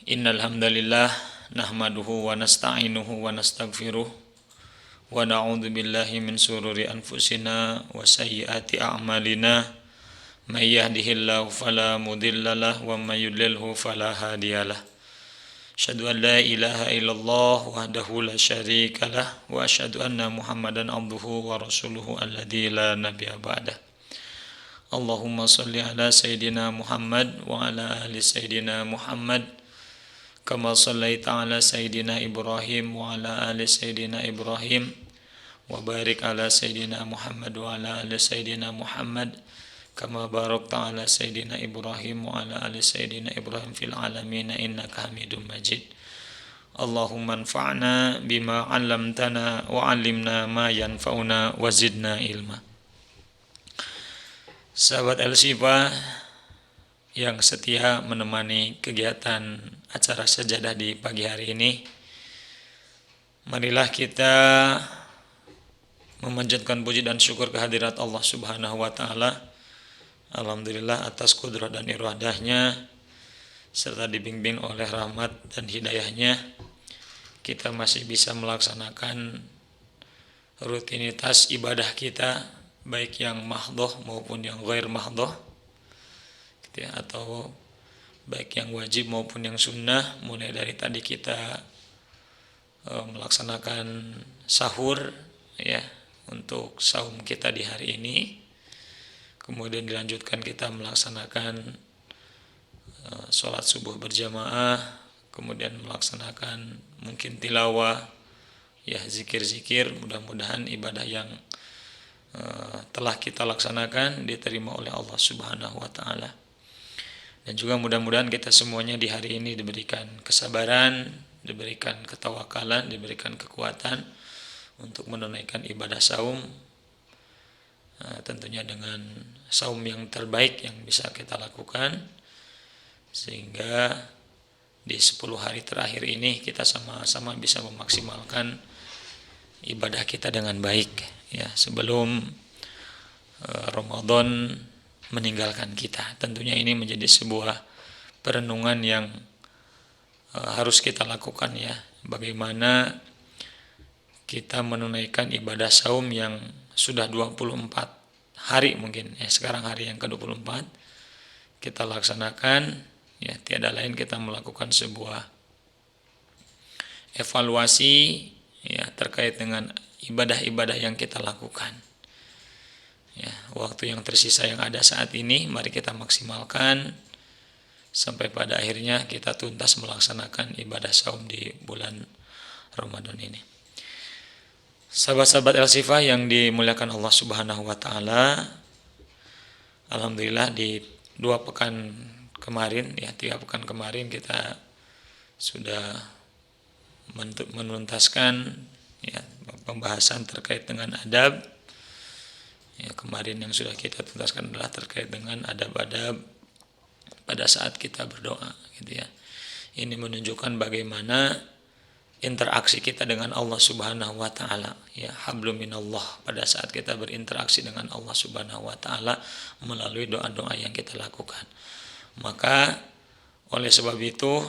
Innal hamdalillah nahmaduhu wa nasta'inuhu wa nastaghfiruh wa na'udzu billahi min shururi anfusina wa sayyiati a'malina may yahdihillahu fala mudhillalah wa may yudlilhu fala hadiyalah. Asyhadu an la ilaha illallah wahdahu la syarikalah wa asyhadu anna Muhammadan abduhu wa rasuluhu alladzi la nabiyya ba'dah. Allahumma shalli ala sayyidina Muhammad wa ala ali sayyidina Muhammad kama shallaita ala sayyidina Ibrahim wa ala ali sayyidina Ibrahim wa barik ala sayyidina Muhammad wa ala ali sayyidina Muhammad kama barakta ala sayyidina Ibrahim wa ala ali sayyidina Ibrahim fil alamin innaka Hamidum Majid. Allahumma anfa'na bima 'allamtana wa 'allimna ma yanfa'una wa zidna ilma. Sahabat El-Shifa yang setia menemani kegiatan acara sajadah di pagi hari ini, marilah kita memanjatkan puji dan syukur kehadirat Allah Subhanahu wa taala. Alhamdulillah atas kudrah dan iradahnya serta dibimbing oleh rahmat dan hidayahnya, kita masih bisa melaksanakan rutinitas ibadah kita, baik yang mahdhoh maupun yang ghair mahdhoh, atau baik yang wajib maupun yang sunnah. Mulai dari tadi kita melaksanakan sahur ya untuk saum kita di hari ini, kemudian dilanjutkan kita melaksanakan sholat subuh berjamaah, kemudian melaksanakan mungkin tilawah ya, zikir-zikir. Mudah-mudahan ibadah yang telah kita laksanakan diterima oleh Allah Subhanahu wa taala. Dan juga mudah-mudahan kita semuanya di hari ini diberikan kesabaran, diberikan ketawakalan, diberikan kekuatan untuk menunaikan ibadah saum, tentunya dengan saum yang terbaik yang bisa kita lakukan, sehingga di 10 hari terakhir ini kita sama-sama bisa memaksimalkan ibadah kita dengan baik ya, sebelum Ramadan meninggalkan kita. Tentunya ini menjadi sebuah perenungan yang harus kita lakukan ya, bagaimana kita menunaikan ibadah saum yang sudah 24 hari mungkin ya, sekarang hari yang ke-24 kita laksanakan ya. Tiada lain kita melakukan sebuah evaluasi ya terkait dengan ibadah-ibadah yang kita lakukan ya. Waktu yang tersisa yang ada saat ini, mari kita maksimalkan sampai pada akhirnya kita tuntas melaksanakan ibadah saum di bulan Ramadan ini. Sahabat-sahabat El-Shifa yang dimuliakan Allah Subhanahu wa taala, alhamdulillah di 2 pekan kemarin ya, 3 pekan kemarin kita sudah menuntaskan ya pembahasan terkait dengan adab. Ya, kemarin yang sudah kita tuntaskan adalah terkait dengan adab-adab pada saat kita berdoa gitu ya. Ini menunjukkan bagaimana interaksi kita dengan Allah Subhanahu wa taala ya, hablum minallah, pada saat kita berinteraksi dengan Allah Subhanahu wa taala melalui doa-doa yang kita lakukan. Maka oleh sebab itu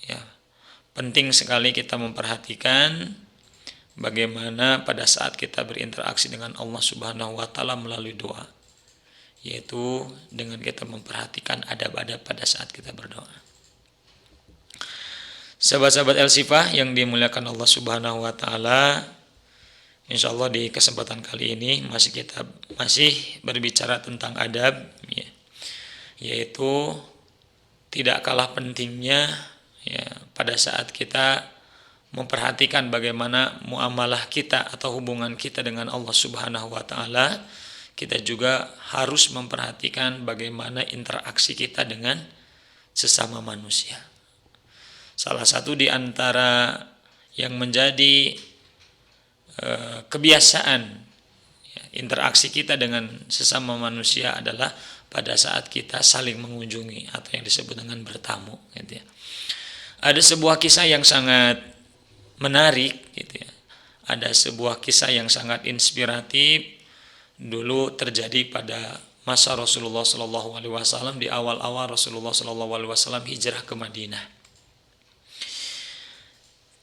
ya, penting sekali kita memperhatikan bagaimana pada saat kita berinteraksi dengan Allah Subhanahu wa taala melalui doa, yaitu dengan kita memperhatikan adab-adab pada saat kita berdoa. Sahabat-sahabat El-Shifa yang dimuliakan Allah Subhanahu wa taala, insyaallah di kesempatan kali ini masih berbicara tentang adab ya, yaitu tidak kalah pentingnya ya pada saat kita memperhatikan bagaimana muamalah kita atau hubungan kita dengan Allah Subhanahu wa taala, kita juga harus memperhatikan bagaimana interaksi kita dengan sesama manusia. Salah satu di antara yang menjadi kebiasaan ya, interaksi kita dengan sesama manusia adalah pada saat kita saling mengunjungi atau yang disebut dengan bertamu gitu ya. Ada sebuah kisah yang sangat menarik gitu ya. Ada sebuah kisah yang sangat inspiratif dulu terjadi pada masa Rasulullah SAW, di awal-awal Rasulullah SAW hijrah ke Madinah.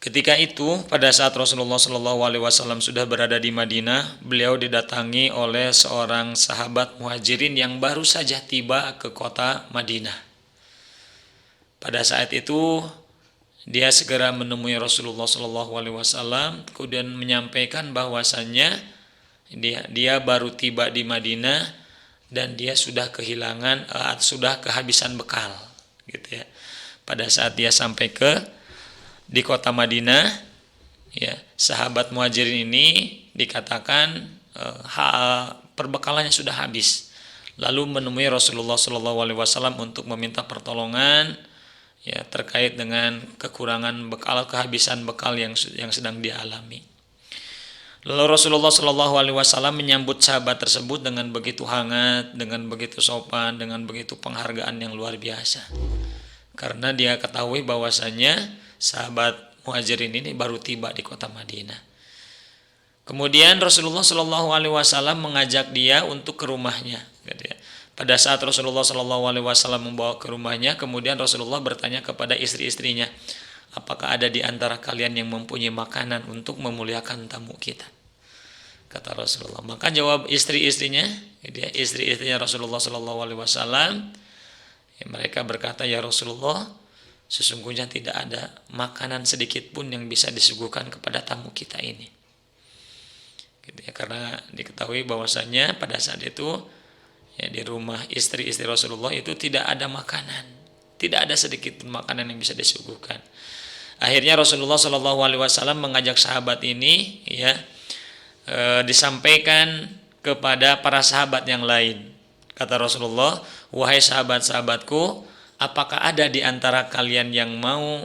Ketika itu, pada saat Rasulullah Shallallahu Alaihi Wasallam sudah berada di Madinah, beliau didatangi oleh seorang sahabat muhajirin yang baru saja tiba ke kota Madinah. Pada saat itu, dia segera menemui Rasulullah Shallallahu Alaihi Wasallam, kemudian menyampaikan bahwasannya dia baru tiba di Madinah dan dia sudah kehabisan bekal, gitu ya. Pada saat dia sampai di kota Madinah, ya, sahabat muhajirin ini dikatakan perbekalannya sudah habis. Lalu menemui Rasulullah Shallallahu Alaihi Wasallam untuk meminta pertolongan, ya, terkait dengan kekurangan bekal, kehabisan bekal yang sedang dia alami. Lalu Rasulullah Shallallahu Alaihi Wasallam menyambut sahabat tersebut dengan begitu hangat, dengan begitu sopan, dengan begitu penghargaan yang luar biasa. Karena dia ketahui bahwasanya sahabat muhajirin ini baru tiba di kota Madinah. Kemudian Rasulullah Shallallahu Alaihi Wasallam mengajak dia untuk ke rumahnya. Pada saat Rasulullah Shallallahu Alaihi Wasallam membawa ke rumahnya, kemudian Rasulullah bertanya kepada istri-istrinya, apakah ada di antara kalian yang mempunyai makanan untuk memuliakan tamu kita? Kata Rasulullah. Maka jawab istri-istrinya Rasulullah Shallallahu Alaihi Wasallam, mereka berkata, ya Rasulullah, sesungguhnya tidak ada makanan sedikit pun yang bisa disuguhkan kepada tamu kita ini. Gitu ya, karena diketahui bahwasanya pada saat itu, ya, di rumah istri-istri Rasulullah itu tidak ada makanan, tidak ada sedikit pun makanan yang bisa disuguhkan. Akhirnya Rasulullah Shallallahu Alaihi Wasallam mengajak sahabat ini, ya, disampaikan kepada para sahabat yang lain. Kata Rasulullah, wahai sahabat-sahabatku, apakah ada di antara kalian yang mau,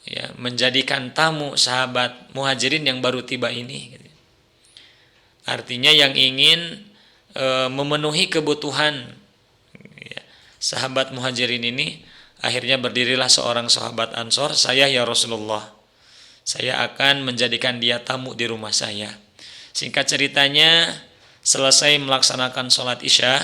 ya, menjadikan tamu sahabat muhajirin yang baru tiba ini? Artinya yang ingin memenuhi kebutuhan, ya, sahabat muhajirin ini. Akhirnya berdirilah seorang sahabat Ansor, saya ya Rasulullah, saya akan menjadikan dia tamu di rumah saya. Singkat ceritanya, selesai melaksanakan sholat isya,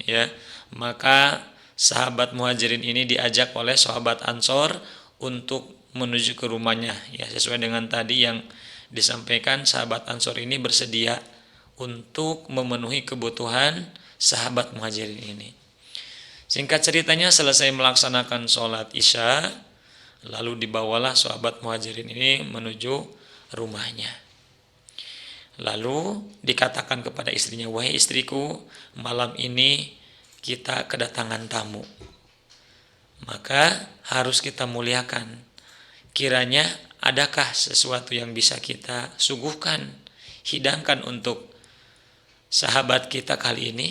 ya, maka sahabat muhajirin ini diajak oleh sahabat Ansor untuk menuju ke rumahnya, ya, sesuai dengan tadi yang disampaikan. Sahabat Ansor ini bersedia untuk memenuhi kebutuhan sahabat muhajirin ini. Singkat ceritanya, selesai melaksanakan sholat isya, lalu dibawalah sahabat muhajirin ini menuju rumahnya. Lalu dikatakan kepada istrinya, wahai istriku, malam ini kita kedatangan tamu, maka harus kita muliakan. Kiranya adakah sesuatu yang bisa kita suguhkan, hidangkan untuk sahabat kita kali ini?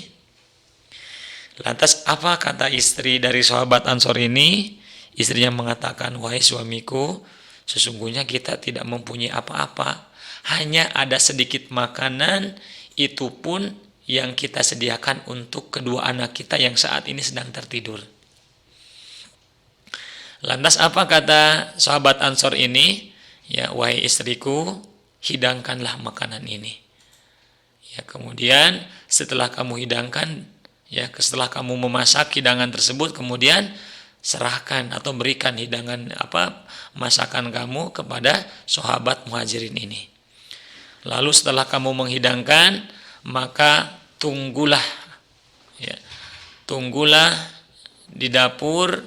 Lantas apa kata istri dari sahabat Ansor ini? Istrinya mengatakan, wahai suamiku, sesungguhnya kita tidak mempunyai apa-apa, hanya ada sedikit makanan, itu pun yang kita sediakan untuk kedua anak kita yang saat ini sedang tertidur. Lantas apa kata sahabat Ansor ini? Ya, wahai istriku, hidangkanlah makanan ini. Ya, kemudian setelah kamu hidangkan, ya, setelah kamu memasak hidangan tersebut, kemudian serahkan atau berikan hidangan masakan kamu kepada sahabat muhajirin ini. Lalu setelah kamu menghidangkan, maka tunggulah di dapur.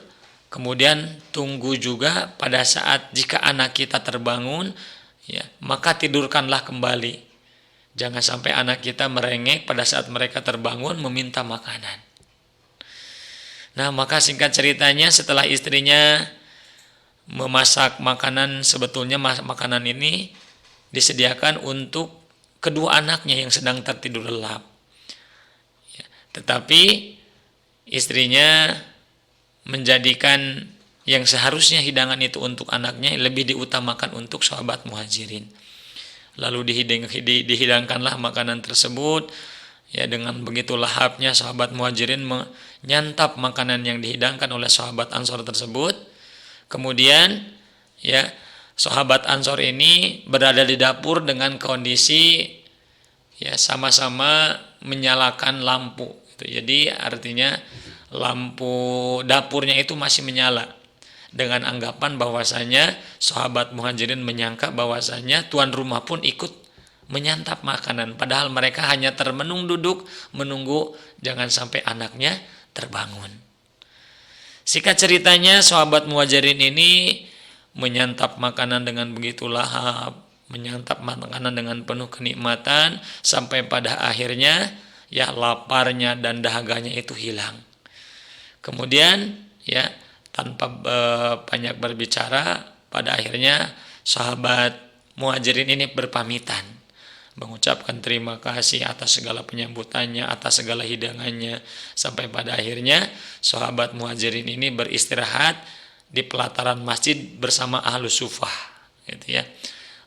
Kemudian tunggu juga pada saat jika anak kita terbangun, ya, maka tidurkanlah kembali. Jangan sampai anak kita merengek pada saat mereka terbangun meminta makanan. Nah, maka singkat ceritanya, setelah istrinya memasak makanan, sebetulnya makanan ini disediakan untuk kedua anaknya yang sedang tertidur lelap. Ya, tetapi istrinya menjadikan yang seharusnya hidangan itu untuk anaknya lebih diutamakan untuk sahabat muhajirin. Lalu dihidangkanlah makanan tersebut. Ya, dengan begitu lahapnya sahabat muhajirin menyantap makanan yang dihidangkan oleh sahabat Ansor tersebut. Kemudian, ya, sahabat Ansor ini berada di dapur dengan kondisi, ya, sama-sama menyalakan lampu. Jadi artinya lampu dapurnya itu masih menyala. dengan anggapan bahwasanya sahabat Muhajirin menyangka bahwasanya tuan rumah pun ikut menyantap makanan, padahal mereka hanya termenung duduk menunggu jangan sampai anaknya terbangun. Singkat ceritanya, sahabat Muhajirin ini menyantap makanan dengan begitu lahap, menyantap makanan dengan penuh kenikmatan, sampai pada akhirnya ya laparnya dan dahaganya itu hilang. Kemudian ya tanpa banyak berbicara, pada akhirnya sahabat Muhajirin ini berpamitan, mengucapkan terima kasih atas segala penyambutannya, atas segala hidangannya, sampai pada akhirnya sahabat Muhajirin ini beristirahat di pelataran masjid bersama Ahlus Sufah, gitu ya.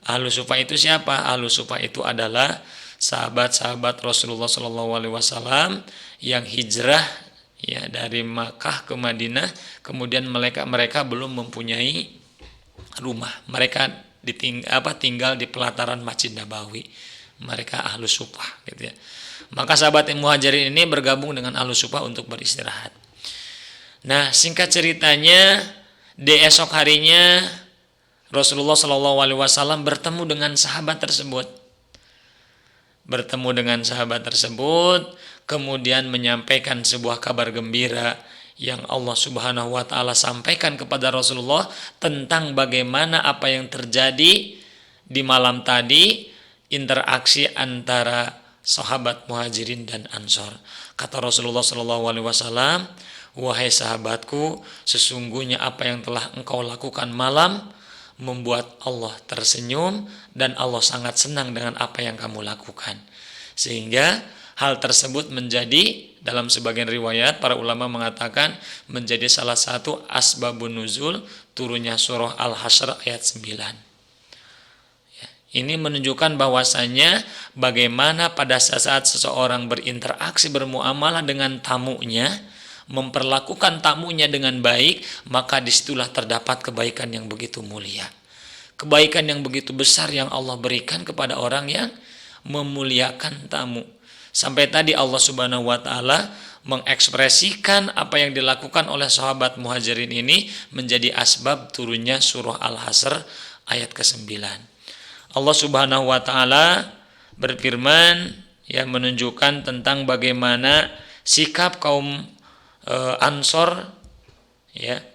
Ahlus Sufah itu siapa? Ahlus Sufah itu adalah sahabat-sahabat Rasulullah SAW yang hijrah ya dari Makkah ke Madinah, kemudian mereka belum mempunyai rumah, mereka tinggal di pelataran Masjid Nabawi. Mereka Ahlus Sufah, gitu ya. Maka sahabat Muhajirin ini bergabung dengan Ahlus Sufah untuk beristirahat. Nah, singkat ceritanya, di esok harinya Rasulullah SAW bertemu dengan sahabat tersebut. Kemudian menyampaikan sebuah kabar gembira yang Allah Subhanahu wa taala sampaikan kepada Rasulullah tentang bagaimana apa yang terjadi di malam tadi, interaksi antara sahabat Muhajirin dan Ansor. Kata Rasulullah SAW, wahai sahabatku, sesungguhnya apa yang telah engkau lakukan malam membuat Allah tersenyum dan Allah sangat senang dengan apa yang kamu lakukan. Sehingga hal tersebut menjadi, dalam sebagian riwayat para ulama mengatakan, menjadi salah satu asbabun nuzul turunnya surah Al-Hasyr ayat 9. Ini menunjukkan bahwasannya bagaimana pada saat seseorang berinteraksi, bermuamalah dengan tamunya, memperlakukan tamunya dengan baik, maka disitulah terdapat kebaikan yang begitu mulia. Kebaikan yang begitu besar yang Allah berikan kepada orang yang memuliakan tamu. Sampai tadi Allah Subhanahu wa taala mengekspresikan apa yang dilakukan oleh sahabat Muhajirin ini menjadi asbab turunnya surah Al-Hasyr ayat ke-9. Allah Subhanahu wa taala berfirman ya, menunjukkan tentang bagaimana sikap kaum Ansor ya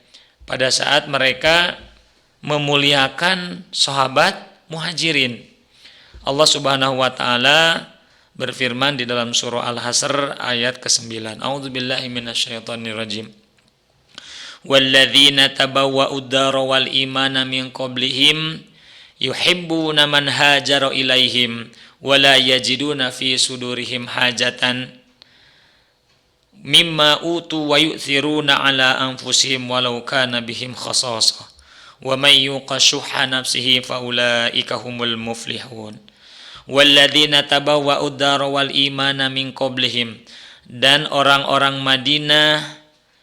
pada saat mereka memuliakan sahabat Muhajirin. Allah Subhanahu wa taala berfirman di dalam surah Al-Hasyr ayat ke-9. A'udzubillahi minasyaitonirrajim. Walladzina tabawwa'ud dara wal imana min qablihim yuhibbuna man hajara ilaihim wala yajiduna fi sudurihim hajatan mimma utu wa yu'thiruna ala anfusihim walau kana bihim khasasah wa may yuqa shuhha nafsihi faulaika humul muflihun. Walladzina tabawwa'ud dara wal imana min qablihim, dan orang-orang Madinah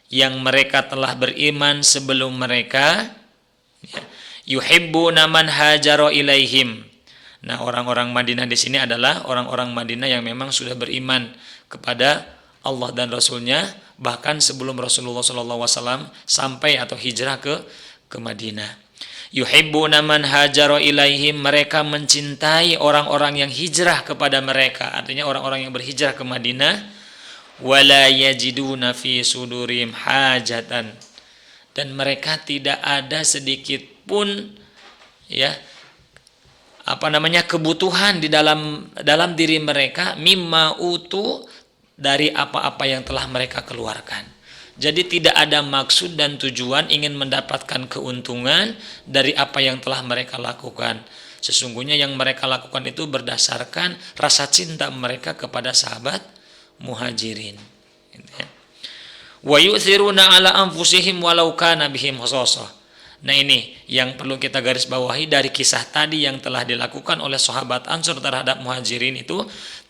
yang mereka telah beriman sebelum mereka, yuhibbuna man hajara ilaihim. Nah, orang-orang Madinah di sini adalah orang-orang Madinah yang memang sudah beriman kepada Allah dan Rasulnya bahkan sebelum Rasulullah SAW sampai atau hijrah ke Madinah. Yuhibbuna man hajara ilaihim, mereka mencintai orang-orang yang hijrah kepada mereka, artinya orang-orang yang berhijrah ke Madinah. Wala yajiduna fi sudurihim hajatan, dan mereka tidak ada sedikit pun ya kebutuhan di dalam diri mereka, mimma utu, dari apa-apa yang telah mereka keluarkan. Jadi tidak ada maksud dan tujuan ingin mendapatkan keuntungan dari apa yang telah mereka lakukan. Sesungguhnya yang mereka lakukan itu berdasarkan rasa cinta mereka kepada sahabat Muhajirin. Wa yu'thiruna ala anfusihim walau kana bihim khasasah. Nah, ini yang perlu kita garis bawahi dari kisah tadi yang telah dilakukan oleh sahabat Ansor terhadap Muhajirin, itu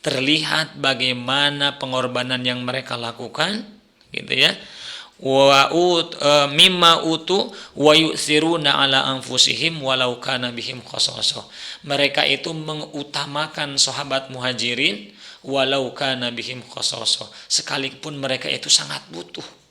terlihat bagaimana pengorbanan yang mereka lakukan, gitu ya. Mimma utu wa yu'thiruna ala anfusihim walau kana bihim khasasah. Mereka itu mengutamakan sahabat Muhajirin walau kana bihim khasasah, sekalipun mereka itu sangat butuh.